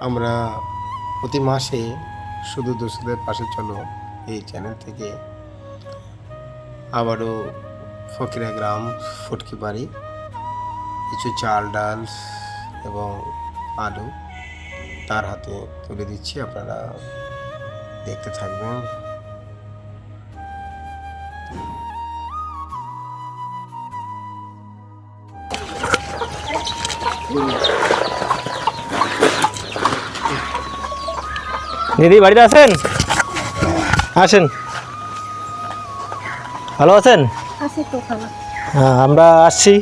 আমরা প্রতি মাসে শুধু দোস্তদের পাশে চলো এই চ্যানেল থেকে আবারও ফকিরা গ্রাম ফুটকি বাড়ি কিছু চাল ডাল এবং আলু তার হাতে তুলে দিচ্ছি, আপনারা দেখতে থাকবেন। দিদি বাড়িতে আছেন? আসেন। ভালো আছেন? হ্যাঁ, আমরা আসছি,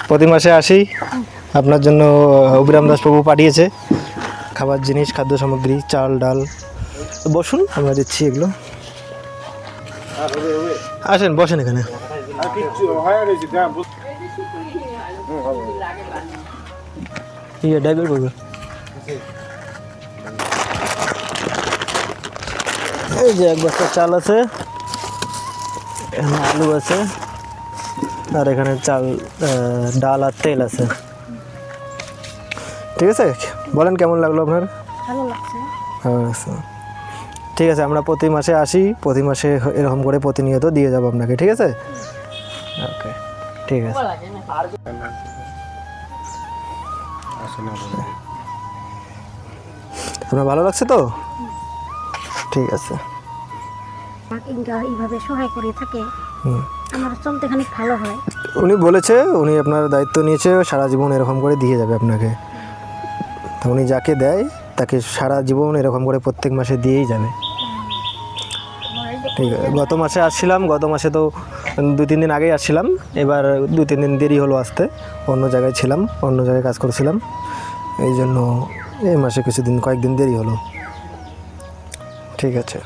প্রতি মাসে আসি। আপনার জন্য অভিরাম দাসবাবু পাঠিয়েছে খাবার জিনিস, খাদ্য সামগ্রী, চাল ডাল। বসুন, আমরা দিচ্ছি এগুলো। আসেন, বসেন এখানে। ডাইভার করবে। এই যে এক বস্তা চাল আছে, এখানে আলু আছে, আর এখানে চাল ডাল আর তেল আছে। ঠিক আছে, বলেন কেমন লাগলো আপনার? ভালো লাগছে। ভালো লাগছে। ঠিক আছে, আমরা প্রতি মাসে আসি, প্রতি মাসে এরকম করে প্রতিনিয়ত দিয়ে যাবো আপনাকে। ঠিক আছে, ওকে, ঠিক আছে। আপনার ভালো লাগছে তো? ঠিক আছে। এইভাবে সহায় করে থাকে, আমার চলতে খানিক ভালো হয়। উনি বলেছে, উনি আপনার দায়িত্ব নিয়েছে, সারা জীবন এরকম করে দিয়ে যাবে আপনাকে। তো উনি যাকে দেয় তাকে সারা জীবন এরকম করে প্রত্যেক মাসে দিয়েই যাবে। ঠিক আছে, গত মাসে আসছিলাম, গত মাসে তো 2-3 দিন আগেই আসছিলাম, এবার 2-3 দিন দেরি হলো আসতে, অন্য জায়গায় ছিলাম, অন্য জায়গায় কাজ করছিলাম, এই জন্য এই মাসে কয়েকদিন দেরি হলো। ঠিক আছে।